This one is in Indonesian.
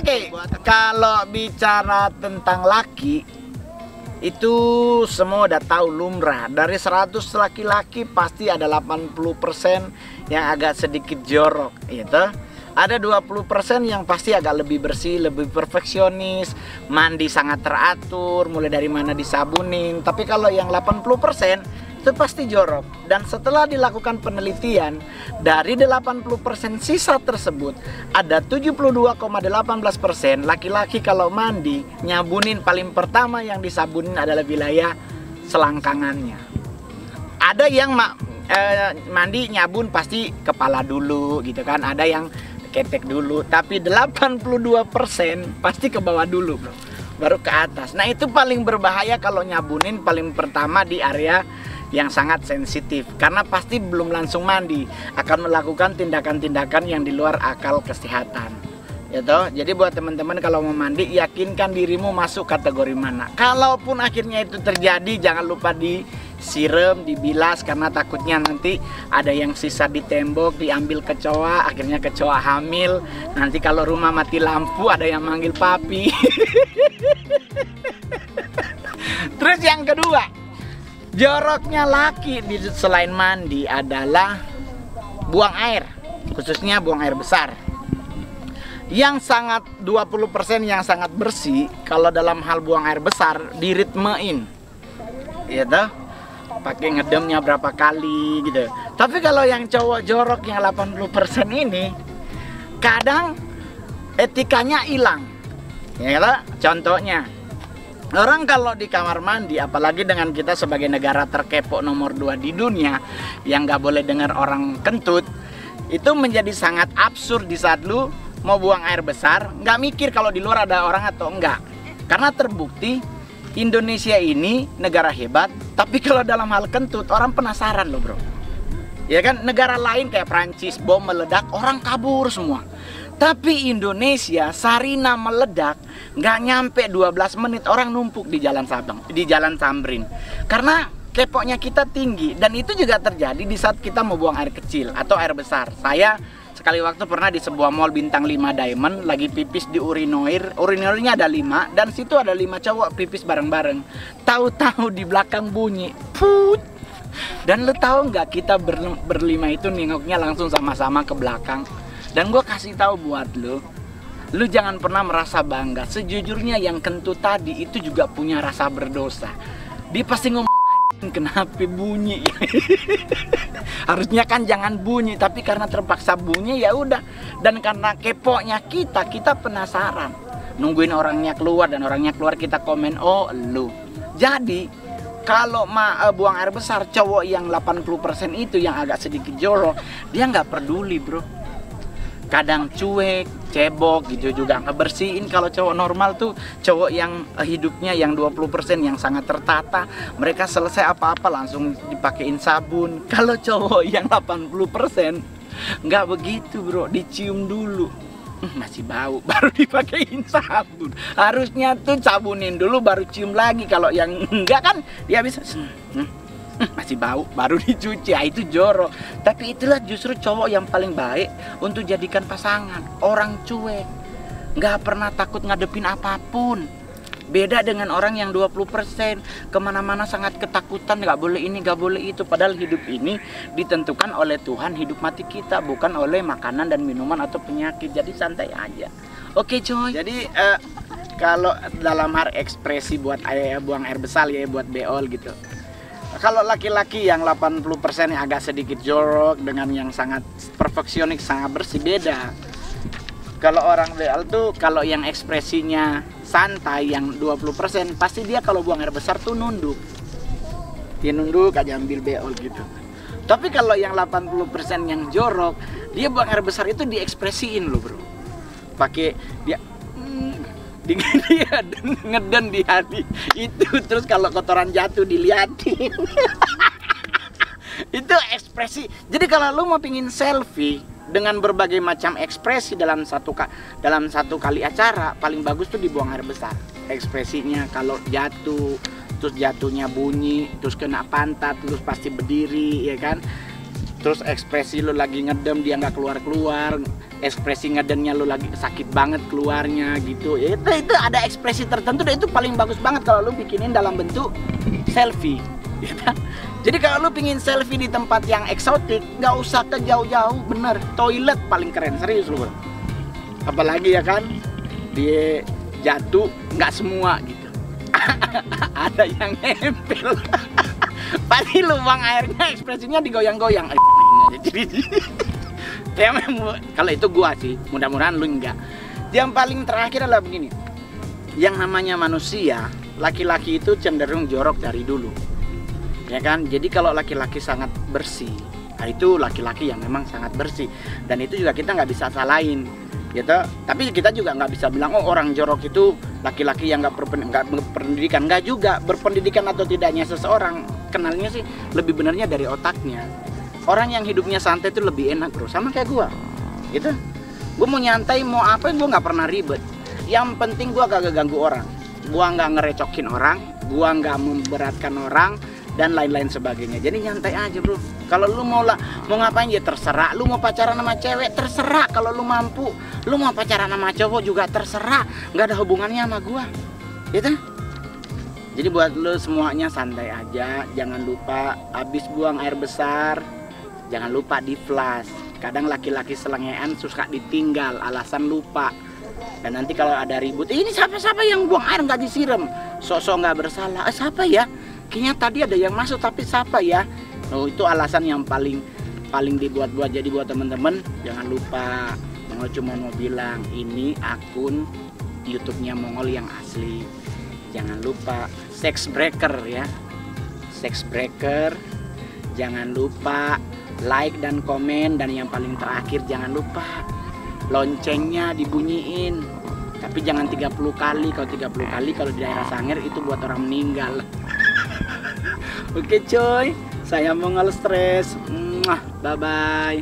Oke, kalau bicara tentang laki, itu semua udah tahu lumrah. Dari 100 laki-laki pasti ada 80% yang agak sedikit jorok, gitu. Ada 20% yang pasti agak lebih bersih, lebih perfeksionis, mandi sangat teratur, mulai dari mana disabunin. Tapi kalau yang 80% itu pasti jorok. Dan setelah dilakukan penelitian, dari 80% sisa tersebut ada 72,18% laki-laki kalau mandi nyabunin paling pertama yang disabunin adalah wilayah selangkangannya. Ada yang mandi nyabun pasti kepala dulu gitu kan, ada yang ketek dulu, tapi 82% pasti ke bawah dulu bro, baru ke atas. Nah itu paling berbahaya kalau nyabunin paling pertama di area yang sangat sensitif, karena pasti belum langsung mandi akan melakukan tindakan-tindakan yang di luar akal kesehatan, gitu. Jadi buat teman-teman kalau mau mandi, yakinkan dirimu masuk kategori mana. Kalaupun akhirnya itu terjadi, jangan lupa disiram, dibilas, karena takutnya nanti ada yang sisa di tembok diambil kecoa, akhirnya kecoa hamil. Nanti kalau rumah mati lampu ada yang manggil papi. Terus yang kedua, joroknya laki selain mandi adalah buang air, khususnya buang air besar. Yang sangat 20% yang sangat bersih, kalau dalam hal buang air besar diritmein, gitu, pakai ngedemnya berapa kali gitu. Tapi kalau yang cowok jorok yang 80% ini, kadang etikanya hilang, ya gitu. Contohnya, orang kalau di kamar mandi, apalagi dengan kita sebagai negara terkepo nomor 2 di dunia yang nggak boleh dengar orang kentut, itu menjadi sangat absurd di saat lu mau buang air besar, nggak mikir kalau di luar ada orang atau enggak. Karena terbukti Indonesia ini negara hebat, tapi kalau dalam hal kentut orang penasaran loh bro. Ya kan, negara lain kayak Prancis bom meledak orang kabur semua. Tapi Indonesia Sarina meledak nggak nyampe 12 menit orang numpuk di Jalan Sabang, di Jalan Tamrin. Karena kepoknya kita tinggi, dan itu juga terjadi di saat kita mau buang air kecil atau air besar. Saya sekali waktu pernah di sebuah mall bintang 5 Diamond lagi pipis di urinoirnya ada 5, dan situ ada 5 cowok pipis bareng-bareng. Tahu-tahu di belakang bunyi put. Dan lu tahu nggak, kita berlima itu nengoknya langsung sama-sama ke belakang. Dan gue kasih tahu buat lu jangan pernah merasa bangga. Sejujurnya yang kentut tadi itu juga punya rasa berdosa. Dia pasti ngomong, kenapa bunyi? Harusnya kan jangan bunyi, tapi karena terpaksa bunyi ya udah. Dan karena keponya kita penasaran, nungguin orangnya keluar, dan orangnya keluar kita komen, oh lu. Jadi kalau buang air besar, cowok yang 80% itu yang agak sedikit jorok, dia nggak peduli bro. Kadang cuek, cebok gitu juga ngebersihin. Kalau cowok normal tuh, cowok yang hidupnya yang 20% yang sangat tertata, mereka selesai apa-apa langsung dipakein sabun. Kalau cowok yang 80% nggak begitu bro, dicium dulu, masih bau baru dipakein sabun. Harusnya tuh sabunin dulu baru cium lagi. Kalau yang enggak kan dia bisa masih bau baru dicuci, ya itu jorok. Tapi itulah justru cowok yang paling baik untuk jadikan pasangan. Orang cuek, nggak pernah takut ngadepin apapun. Beda dengan orang yang 20% kemana-mana sangat ketakutan, nggak boleh ini, nggak boleh itu. Padahal hidup ini ditentukan oleh Tuhan, hidup mati kita, bukan oleh makanan dan minuman atau penyakit. Jadi santai aja. Oke coy. Jadi kalau dalam hal ekspresi buat buang air besar ya, buat beol gitu. Kalau laki-laki yang 80% yang agak sedikit jorok dengan yang sangat perfeksionis, sangat bersih, beda. Kalau orang beol tuh, kalau yang ekspresinya santai yang 20%, pasti dia kalau buang air besar tuh nunduk. Dia nunduk aja ambil beol gitu. Tapi kalau yang 80% yang jorok, dia buang air besar itu diekspresiin loh bro. Pakai dia ngeden di hati itu, terus kalau kotoran jatuh diliatin. Itu ekspresi. Jadi kalau lu mau pingin selfie dengan berbagai macam ekspresi dalam satu kali acara, paling bagus tuh dibuang air besar. Ekspresinya kalau jatuh, terus jatuhnya bunyi, terus kena pantat, terus pasti berdiri, ya kan? terus ekspresi lu lagi ngedem dia nggak keluar, ekspresi ngedemnya lu lagi sakit banget keluarnya gitu. Itu ada ekspresi tertentu dan itu paling bagus banget kalau lu bikinin dalam bentuk selfie gitu. Jadi kalau lu pingin selfie di tempat yang eksotik, nggak usah ke jauh-jauh, bener, toilet paling keren, serius lu bro. Apalagi ya kan dia jatuh, nggak semua gitu. Ada yang nempel. Pasti lubang airnya ekspresinya digoyang-goyang. Kalau itu gua sih, mudah-mudahan lu enggak. Yang paling terakhir adalah begini. Yang namanya manusia, laki-laki itu cenderung jorok dari dulu. Ya kan? Jadi kalau laki-laki sangat bersih, nah itu laki-laki yang memang sangat bersih. Dan itu juga kita nggak bisa salahin. Gitu. Tapi kita juga nggak bisa bilang oh orang jorok itu laki-laki yang nggak berpendidikan. Nggak juga, berpendidikan atau tidaknya seseorang kenalnya sih lebih benarnya dari otaknya. Orang yang hidupnya santai itu lebih enak bro, sama kayak gua gitu. Gua mau nyantai mau apa gua nggak pernah ribet. Yang penting gua gak ganggu orang, gua nggak ngerecokin orang, gua nggak memberatkan orang dan lain-lain sebagainya. Jadi nyantai aja bro. Kalau lu mau ngapain ya terserah. Lu mau pacaran sama cewek terserah. Kalau lu mampu. Lu mau pacaran sama cowok juga terserah. Nggak ada hubungannya sama gua. Gitu. Jadi buat lu semuanya santai aja. Jangan lupa habis buang air besar, jangan lupa di flush. Kadang laki-laki selengean suka ditinggal alasan lupa. Dan nanti kalau ada ribut, ini siapa yang buang air nggak disiram, sosok nggak bersalah. Siapa ya? Kayaknya tadi ada yang masuk tapi siapa ya? Oh, itu alasan yang paling dibuat-buat. Jadi buat temen-temen jangan lupa, Mongol cuma mau bilang ini akun YouTube-nya Mongol yang asli. Jangan lupa sex breaker ya, sex breaker. Jangan lupa like dan komen, dan yang paling terakhir jangan lupa loncengnya dibunyiin. Tapi jangan 30 kali. Kalau 30 kali kalau di daerah Sangir itu buat orang meninggal. Oke coy, saya Mongol Stress. Bye bye.